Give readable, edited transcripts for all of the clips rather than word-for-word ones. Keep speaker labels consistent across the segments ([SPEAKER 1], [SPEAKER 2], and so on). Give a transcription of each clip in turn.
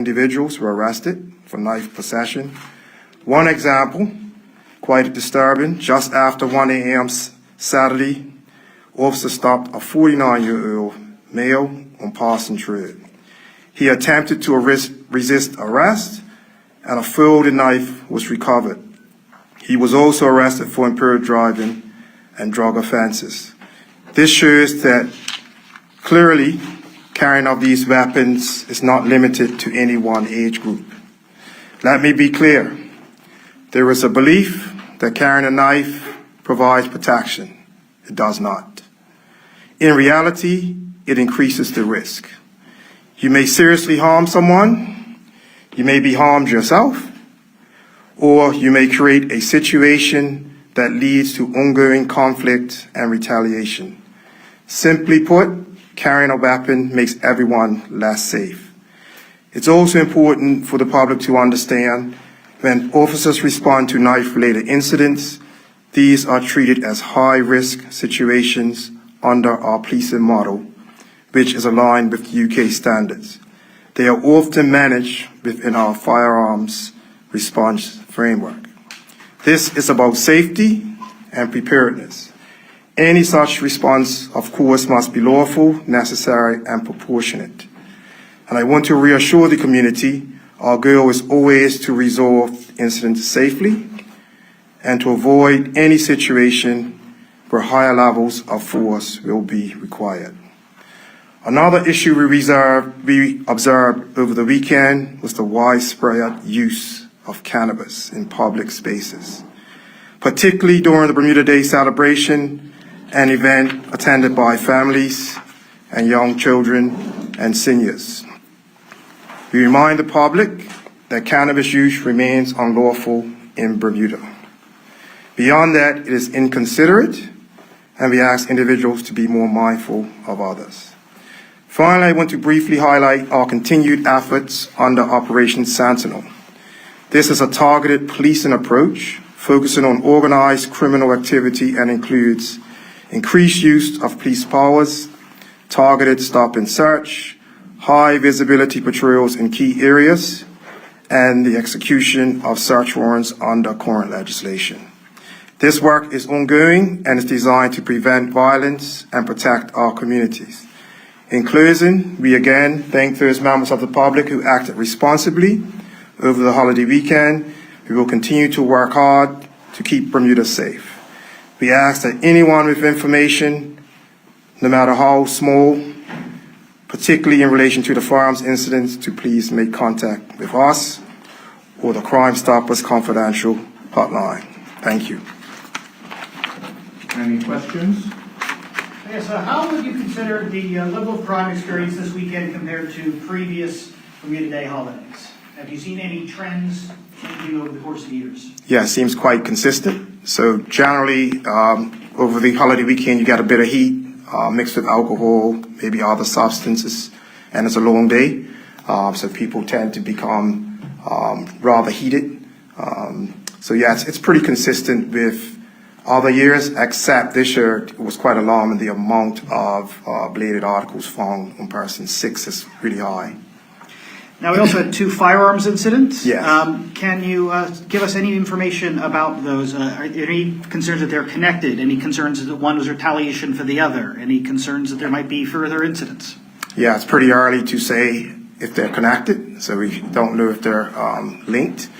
[SPEAKER 1] individuals were arrested for knife possession. One example, quite disturbing, just after 1 a.m. Saturday, officers stopped a 49-year-old male on Parsons Road. He attempted to resist arrest, and a folded knife was recovered. He was also arrested for impaired driving and drug offenses. This shows that clearly carrying of these weapons is not limited to any one age group. Let me be clear. There is a belief that carrying a knife provides protection. It does not. In reality, it increases the risk. You may seriously harm someone, you may be harmed yourself, or you may create a situation that leads to ongoing conflict and retaliation. Simply put, carrying a weapon makes everyone less safe. It's also important for the public to understand when officers respond to knife-related incidents, these are treated as high-risk situations under our policing model, which is aligned with UK standards. They are often managed within our firearms response framework. This is about safety and preparedness. Any such response, of course, must be lawful, necessary, and proportionate. And I want to reassure the community, our goal is always to resolve incidents safely and to avoid any situation where higher levels of force will be required. Another issue we observed over the weekend was the widespread use of cannabis in public spaces, particularly during the Bermuda Day celebration, an event attended by families and young children and seniors. We remind the public that cannabis use remains unlawful in Bermuda. Beyond that, it is inconsiderate, and we ask individuals to be more mindful of others. Finally, I want to briefly highlight our continued efforts under Operation Sentinel. This is a targeted policing approach focusing on organized criminal activity and includes increased use of police powers, targeted stop and search, high visibility patrols in key areas, and the execution of search warrants under current legislation. This work is ongoing and is designed to prevent violence and protect our communities. In closing, we again thank those members of the public who acted responsibly over the holiday weekend. We will continue to work hard to keep Bermuda safe. We ask that anyone with information, no matter how small, particularly in relation to the firearms incidents, to please make contact with us or the Crime Stoppers Confidential Hotline. Thank you.
[SPEAKER 2] Any questions?
[SPEAKER 3] Yes, how would you consider the level of crime experience this weekend compared to previous Bermuda Day holidays? Have you seen any trends changing over the course of the years?
[SPEAKER 1] Yeah, it seems quite consistent. So generally, over the holiday weekend, you got a bit of heat mixed with alcohol, maybe other substances, and it's a long day. So people tend to become rather heated. So yeah, it's pretty consistent with other years, except this year it was quite alarming. The amount of bladed articles found on person 6 is really high.
[SPEAKER 3] Now, we also had 2 firearms incidents.
[SPEAKER 1] Yes.
[SPEAKER 3] Can you give us any information about those? Are there any concerns that they're connected? Any concerns that one was retaliation for the other? Any concerns that there might be further incidents?
[SPEAKER 1] Yeah, it's pretty early to say if they're connected, so we don't know if they're linked.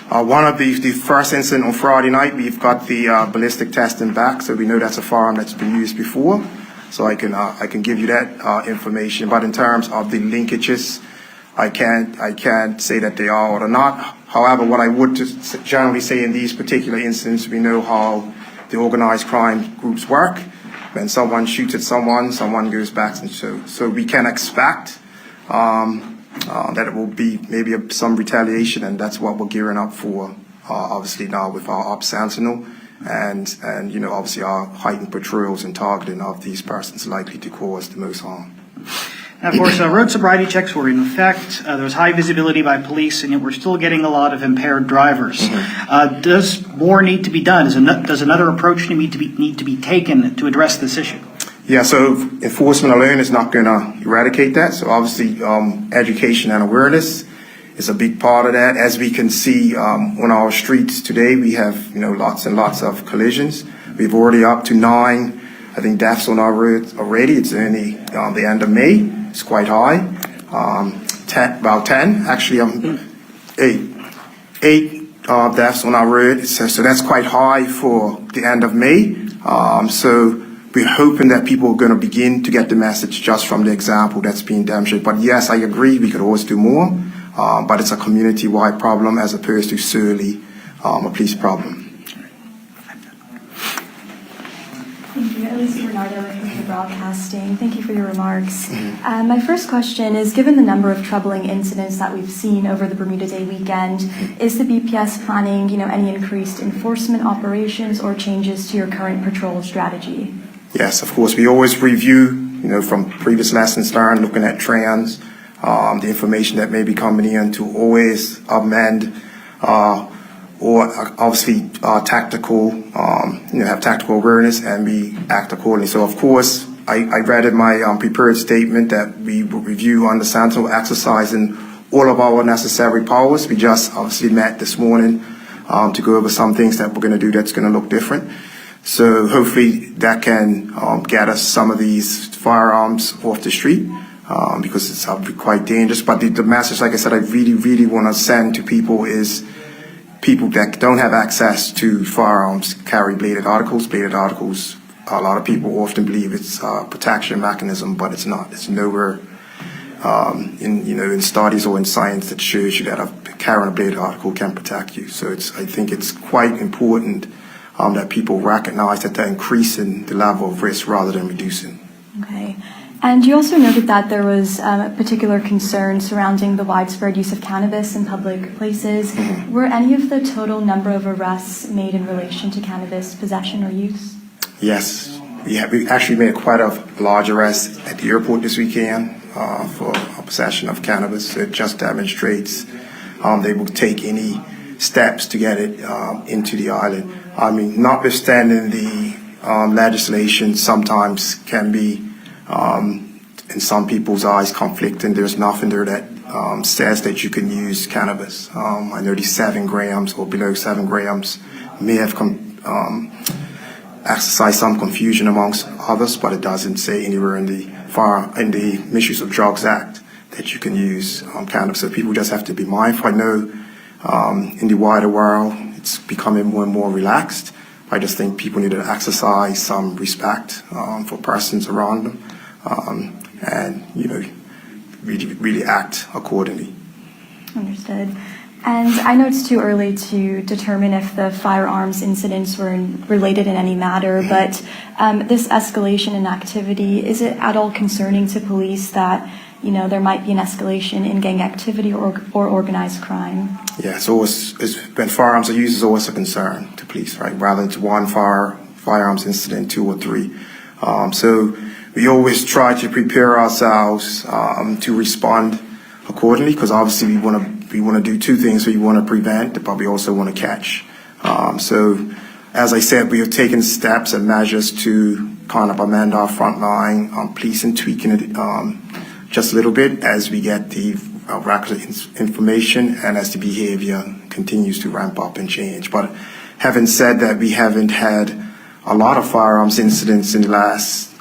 [SPEAKER 1] One of the first incident on Friday night, we've got the ballistic testing back, so we know that's a firearm that's been used before. So I can give you that information. But in terms of the linkages, I can't say that they are or not. However, what I would just generally say in these particular incidents, we know how the organized crime groups work. When someone shoots at someone, someone goes back, and so we can expect that it will be maybe some retaliation, and that's what we're gearing up for. Obviously now with our Op Sentinel and you know, obviously our heightened patrols and targeting of these persons likely to cause the most harm.
[SPEAKER 3] Now, of course, road sobriety checks were in effect. There was high visibility by police, and yet we're still getting a lot of impaired drivers. Mm-hmm. Does more need to be done? Does another approach need to be taken to address this issue?
[SPEAKER 1] Yeah, so enforcement alone is not going to eradicate that. So obviously education and awareness is a big part of that. As we can see on our streets today, we have lots and lots of collisions. We've already up to 9, I think, deaths on our roads already. It's only the end of May. It's quite high. About 10, actually, 8 deaths on our road. So that's quite high for the end of May. So we're hoping that people are going to begin to get the message just from the example that's being demonstrated. But yes, I agree, we could always do more, but it's a community-wide problem as opposed to solely a police problem.
[SPEAKER 2] Thank you. Elisa Bernardo with Bermuda Broadcasting. Thank you for your remarks. My first question is, given the number of troubling incidents that we've seen over the Bermuda Day weekend, is the BPS planning, any increased enforcement operations or changes to your current patrol strategy?
[SPEAKER 1] Yes, of course. We always review, from previous lessons learned, looking at trends, the information that may be coming in to always amend or obviously tactical, have tactical awareness, and we act accordingly. So, of course, I read in my prepared statement that we will review on the Sentinel exercising all of our necessary powers. We just obviously met this morning to go over some things that we're going to do that's going to look different. So hopefully that can get us some of these firearms off the street because it's quite dangerous. But the message, like I said, I really, really want to send to people is people that don't have access to firearms carry bladed articles. Bladed articles, a lot of people often believe it's a protection mechanism, but it's not. It's nowhere in studies or in science that shows you that carrying a bladed article can protect you. So I think it's quite important that people recognize that they're increasing the level of risk rather than reducing.
[SPEAKER 2] Okay. And you also noted that there was a particular concern surrounding the widespread use of cannabis in public places. Mm-hmm. Were any of the total number of arrests made in relation to cannabis possession or use? Yes.
[SPEAKER 1] We actually made quite a large arrest at the airport this weekend for possession of cannabis. It just demonstrates they will take any steps to get it into the island. I mean, notwithstanding the legislation sometimes can be, in some people's eyes, conflicting. There's nothing there that says that you can use cannabis. I know the 7 grams or below 7 grams may have exercised some confusion amongst others, but it doesn't say anywhere in the Misuse of Drugs Act that you can use cannabis. So people just have to be mindful. I know in the wider world, it's becoming more and more relaxed. I just think people need to exercise some respect for persons around them, and really act accordingly.
[SPEAKER 2] Understood. And I know it's too early to determine if the firearms incidents were related in any matter, but this escalation in activity, is it at all concerning to police that there might be an escalation in gang activity or organized crime?
[SPEAKER 1] Yeah, when firearms are used, it's always a concern to police, right? Rather than to one firearms incident, 2 or 3. So we always try to prepare ourselves to respond accordingly, because obviously we want to do 2 things. We want to prevent, but we also want to catch. So as I said, we have taken steps and measures to kind of amend our front line on policing, tweaking it just a little bit as we get the requisite information and as the behavior continues to ramp up and change. But having said that, we haven't had a lot of firearms incidents in the last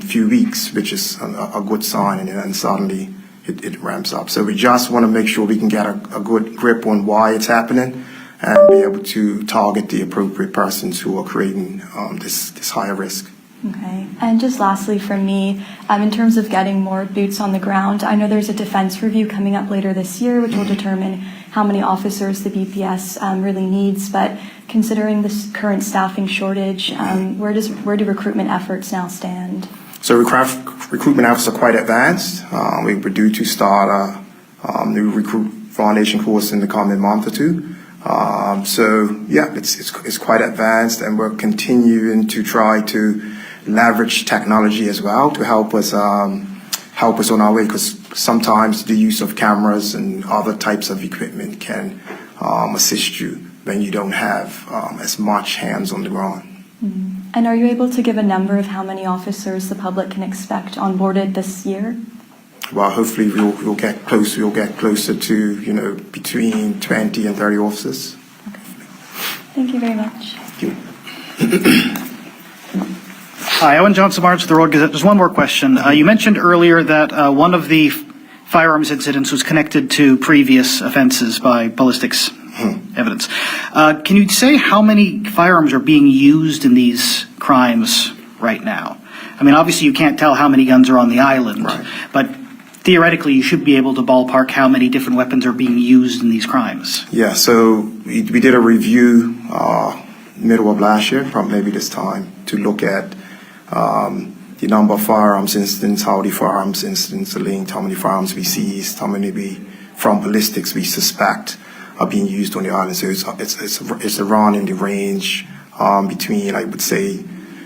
[SPEAKER 1] few weeks, which is a good sign, and suddenly it ramps up. So we just want to make sure we can get a good grip on why it's happening and be able to target the appropriate persons who are creating this higher risk.
[SPEAKER 2] Okay. And just lastly from me, in terms of getting more boots on the ground, I know there's a defense review coming up later this year, which will determine how many officers the BPS really needs. But considering this current staffing shortage, where do recruitment efforts now stand?
[SPEAKER 1] So recruitment efforts are quite advanced. We were due to start a new recruit foundation course in the coming month or 2. So yeah, it's quite advanced, and we're continuing to try to leverage technology as well to help us on our way, because sometimes the use of cameras and other types of equipment can assist you when you don't have as much hands on the ground.
[SPEAKER 2] Mm-hmm. And are you able to give a number of how many officers the public can expect onboarded this year?
[SPEAKER 1] Well, hopefully we'll get closer to, between 20 and 30 officers.
[SPEAKER 2] Thank you very much.
[SPEAKER 1] Thank you.
[SPEAKER 3] Hi, Owen Johnson Barnes with the Road Gazette. Just one more question. You mentioned earlier that one of the firearms incidents was connected to previous offenses by ballistics evidence. Can you say how many firearms are being used in these crimes right now? I mean, obviously you can't tell how many guns are on the island,
[SPEAKER 1] Right.
[SPEAKER 3] but theoretically you should be able to ballpark how many different weapons are being used in these crimes.
[SPEAKER 1] Yeah, so we did a review middle of last year, probably maybe this time, to look at the number of firearms incidents, how the firearms incidents are linked, how many firearms we seized, how many from ballistics we suspect are being used on the island. So it's around in the range between, I would say,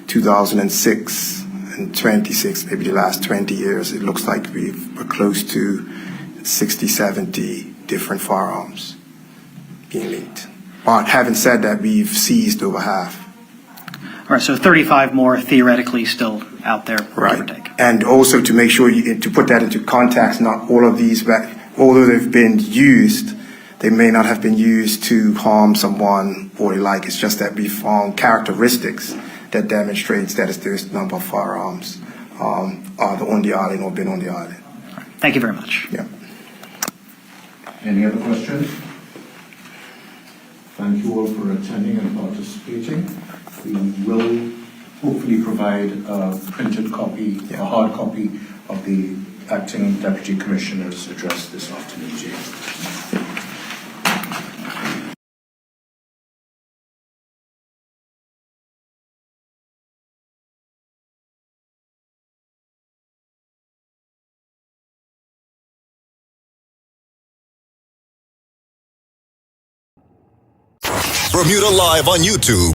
[SPEAKER 1] 2006 and 26, maybe the last 20 years. It looks like we're close to 60, 70 different firearms being linked. But having said that, we've seized over half.
[SPEAKER 3] All right, so 35 more theoretically still out there, give or
[SPEAKER 1] Right.
[SPEAKER 3] take.
[SPEAKER 1] And also to make sure, to put that into context, not all of these, although they've been used, they may not have been used to harm someone or the like. It's just that we found characteristics that demonstrates that this number of firearms are on the island or been on the island.
[SPEAKER 3] Thank you very much.
[SPEAKER 1] Yeah.
[SPEAKER 4] Any other questions? Thank you all for attending and participating. We will hopefully provide a printed copy, a hard copy of the Acting Deputy Commissioner's address this afternoon to you.
[SPEAKER 5] Bermuda Live on YouTube.